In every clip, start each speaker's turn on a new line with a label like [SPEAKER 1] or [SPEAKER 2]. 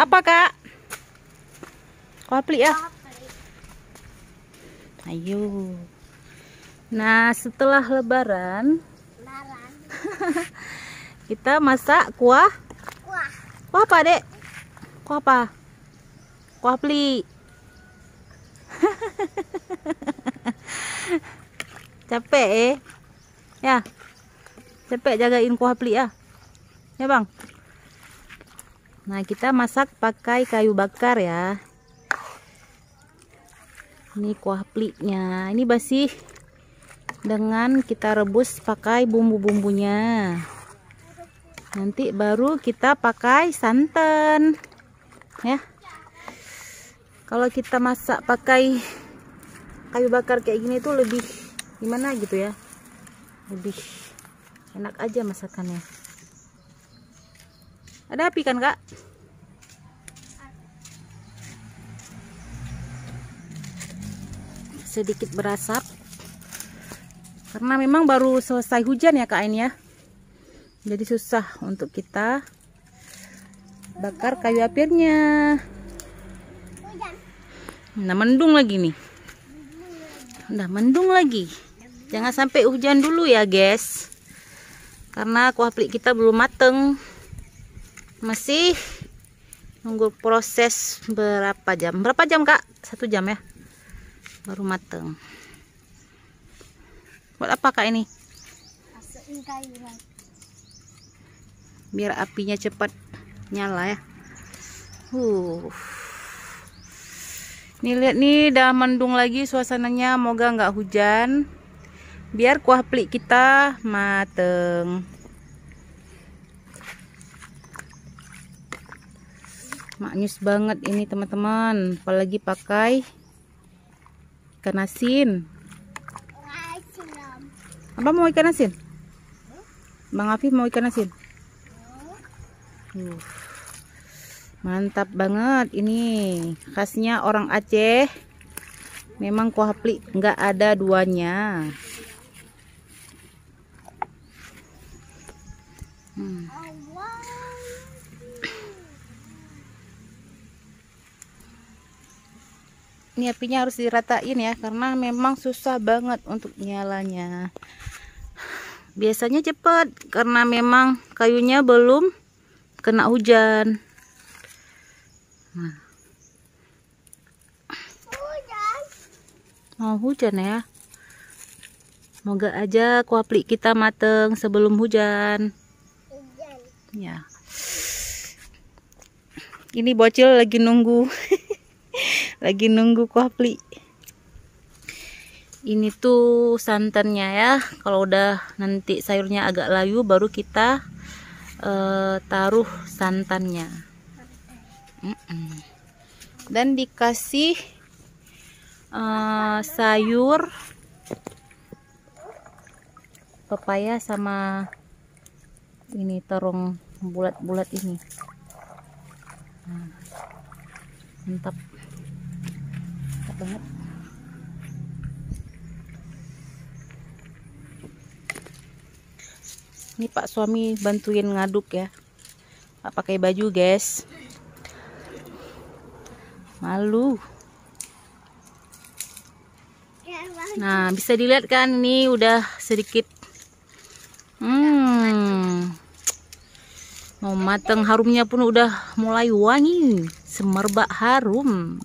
[SPEAKER 1] Masak apa, Kak? Kuah plik ya? Ayo. Nah, setelah lebaran kita masak kuah. Kuah apa, Dek? Kuah apa? Kuah plik. Capek ya? Capek jagain kuah plik ya? Ya, Bang? Nah, kita masak pakai kayu bakar ya. Ini kuah pliknya. Ini basi dengan kita rebus pakai bumbu-bumbunya. Nanti baru kita pakai santan. Ya. Kalau kita masak pakai kayu bakar kayak gini tuh lebih gimana gitu ya. Lebih enak aja masakannya. Ada api kan, Kak? Sedikit berasap karena memang baru selesai hujan ya, Kak, ini ya. Jadi susah untuk kita bakar kayu apinya. Nah, mendung lagi nih. Udah mendung lagi. Jangan sampai hujan dulu ya, guys. Karena kuah plik kita belum mateng. Masih nunggu proses berapa jam? Berapa jam, Kak? 1 jam ya. Baru mateng. Buat apa, Kak, ini?
[SPEAKER 2] Masukin kayu.
[SPEAKER 1] Biar apinya cepat nyala ya. Nih lihat nih, udah mendung lagi suasananya. Moga nggak hujan. Biar kuah plik kita mateng. Maknyus banget ini, teman-teman. Apalagi pakai ikan asin. Apa mau ikan asin? Bang Afif mau ikan asin? Mantap banget ini. Khasnya orang Aceh. Memang kuah plik nggak ada duanya. Ini apinya harus diratain ya, karena memang susah banget untuk nyalanya. Biasanya cepat karena memang kayunya belum kena hujan. Nah. Mau hujan ya. Moga aja kuah plik kita mateng sebelum hujan. Ya. Ini bocil lagi nunggu. Lagi nunggu kuah plik. Ini tuh santannya ya. Kalau udah nanti sayurnya agak layu baru kita taruh santannya. Dan dikasih sayur pepaya sama ini terong bulat-bulat ini. Mantap. Mantap banget. Ini Pak suami bantuin ngaduk ya. Nggak pakai baju, guys. Malu. Nah, bisa dilihat kan ini udah sedikit mau mateng, harumnya pun udah mulai wangi, semerbak harum.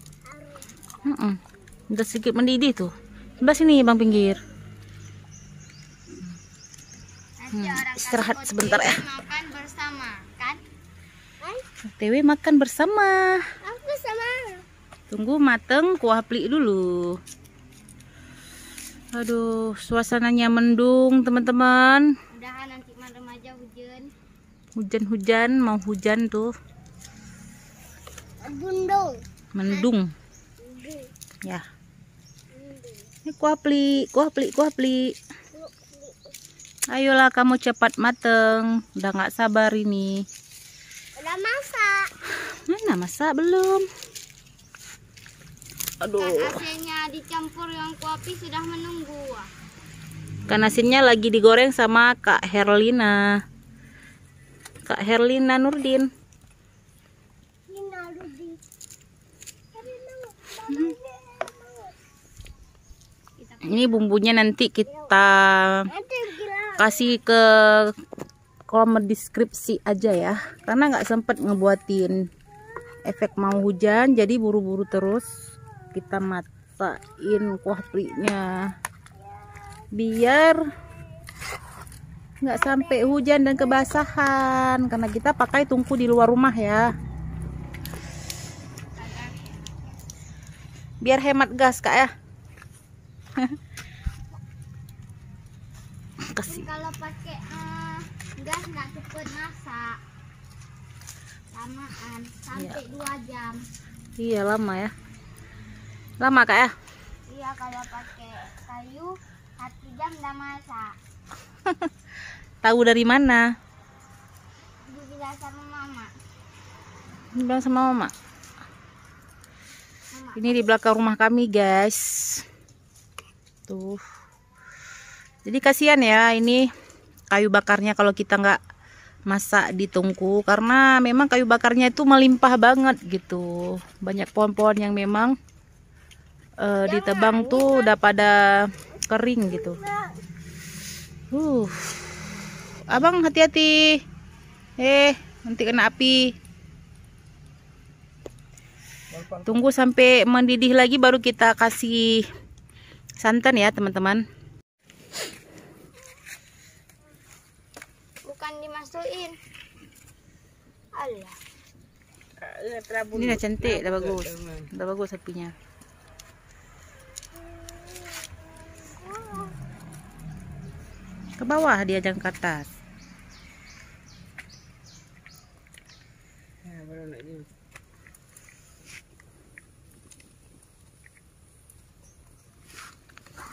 [SPEAKER 1] Udah sedikit mendidih tuh. Sebelah sini, Bang, pinggir. Istirahat sebentar ya.
[SPEAKER 2] Makan bersama, kan?
[SPEAKER 1] TW makan bersama.
[SPEAKER 2] Aku sama.
[SPEAKER 1] Tunggu mateng kuah plik dulu. Aduh, suasananya mendung, teman-teman.
[SPEAKER 2] Mudahan nanti malam aja hujan.
[SPEAKER 1] Hujan-hujan, mau hujan tuh. Mendung. Ya. Ini kuah plik, kuah plik, kuah plik. Ayolah kamu cepat mateng. Udah nggak sabar ini.
[SPEAKER 2] Udah masak.
[SPEAKER 1] Mana masak belum? Aduh.
[SPEAKER 2] Kan asinnya dicampur yang kopi sudah menunggu.
[SPEAKER 1] Ikan asinnya lagi digoreng sama Kak Herlina. Kak Herlina Nurdin. Ini bumbunya nanti kita kasih ke kolom deskripsi aja ya, karena nggak sempet ngebuatin efek mau hujan, jadi buru-buru terus kita masakin kuah pliknya biar nggak sampai hujan dan kebasahan, karena kita pakai tungku di luar rumah ya, biar hemat gas kak ya. Kasih.
[SPEAKER 2] Kalau pakai gas nggak cepet masak, lamaan sampai 2 jam.
[SPEAKER 1] Iya lama ya, lama kak ya.
[SPEAKER 2] Iya, kalau pakai kayu 1 jam udah masak.
[SPEAKER 1] Tahu dari mana?
[SPEAKER 2] Dibilang sama mama.
[SPEAKER 1] Bilang sama mama. Ini di belakang rumah kami guys. Tuh. Jadi kasihan ya ini kayu bakarnya kalau kita nggak masak di tungku, karena memang kayu bakarnya itu melimpah banget gitu. Banyak pohon-pohon yang memang ditebang tuh udah pada kering gitu. Abang hati-hati. Nanti kena api. Tunggu sampai mendidih lagi baru kita kasih santan ya teman-teman.
[SPEAKER 2] Bukan dimasukin. Allah.
[SPEAKER 1] Ini udah cantik, udah bagus. Udah bagus apinya. Ke bawah dia, jangan ke atas.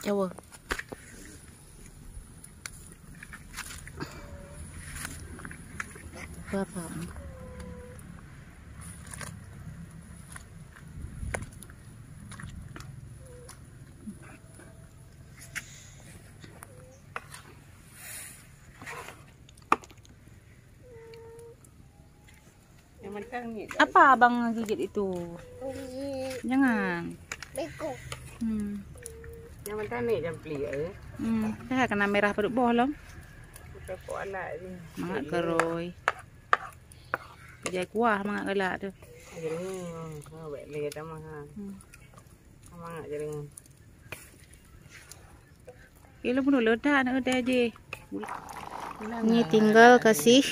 [SPEAKER 1] Jawa. Berapa? Apa abang gigit itu? Jangan.
[SPEAKER 2] Beko.
[SPEAKER 3] Jangan tanik dan pelik
[SPEAKER 1] Dah kena merah perut bolong.
[SPEAKER 3] Kau anak ni.
[SPEAKER 1] Mangat keroi. Jadi kuah mangat galak tu.
[SPEAKER 3] Jadi, awak lagi tak mahal. Mangat jadi.
[SPEAKER 1] Kilo pun ledak nak udah aje. Ini tinggal kasih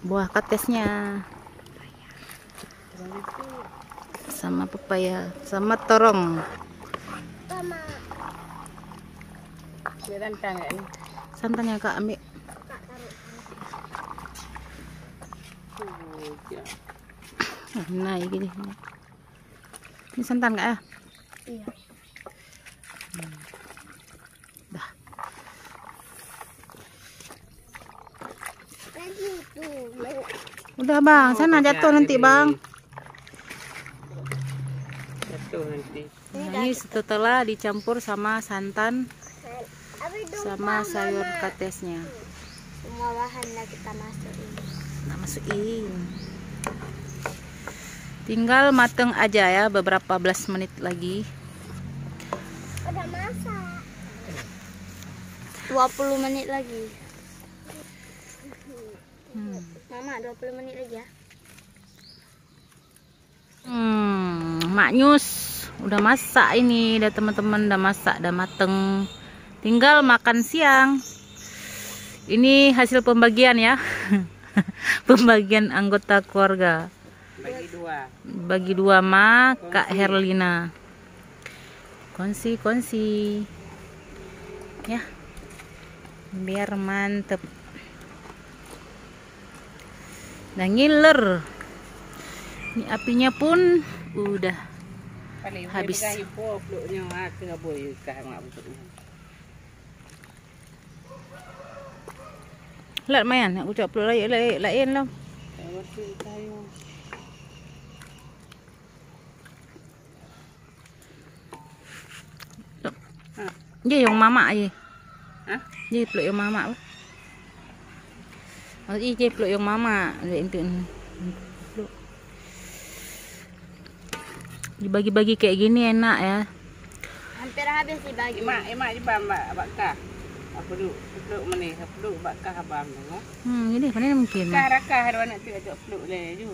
[SPEAKER 1] buah katesnya. Sama pepaya, sama terong.
[SPEAKER 3] Santan kan?
[SPEAKER 1] Santannya kak ambil. Nah gini. Ini santan kak ya?
[SPEAKER 2] Iya.
[SPEAKER 1] Dah. Udah bang, sana jatuh nanti bang.
[SPEAKER 3] Jatuh nanti.
[SPEAKER 1] Nah, ini setelah dicampur sama santan sama sayur katesnya.
[SPEAKER 2] Semua bahan dah kita masukin.
[SPEAKER 1] Nah, masukin. Tinggal mateng aja ya, beberapa belas menit lagi.
[SPEAKER 2] Udah masak. 20 menit lagi. Mama, 20 menit lagi ya.
[SPEAKER 1] Mak Nyus udah masak ini, udah teman-teman udah masak, udah mateng. Tinggal makan siang. Ini hasil pembagian ya. Pembagian anggota keluarga. Bagi dua ma Kak Herlina. Kongsi ya, biar mantep dan ngiler. Ini apinya pun udah habis. Lihat mayan, aku coba peluk lain lah. Dia yang mama aja.
[SPEAKER 3] Hah?
[SPEAKER 1] Dia peluk yang mama. Maksudnya dia peluk yang mama. Peluk. Dibagi-bagi kayak gini enak ya.
[SPEAKER 2] Hampir habis dibagi.
[SPEAKER 3] Emak di bamba bakka. Apa duk mana? Apa duk bakka habam tu.
[SPEAKER 1] Ini mana mungkin.
[SPEAKER 3] Kah rakah ada anak tu ajak peluk le ju.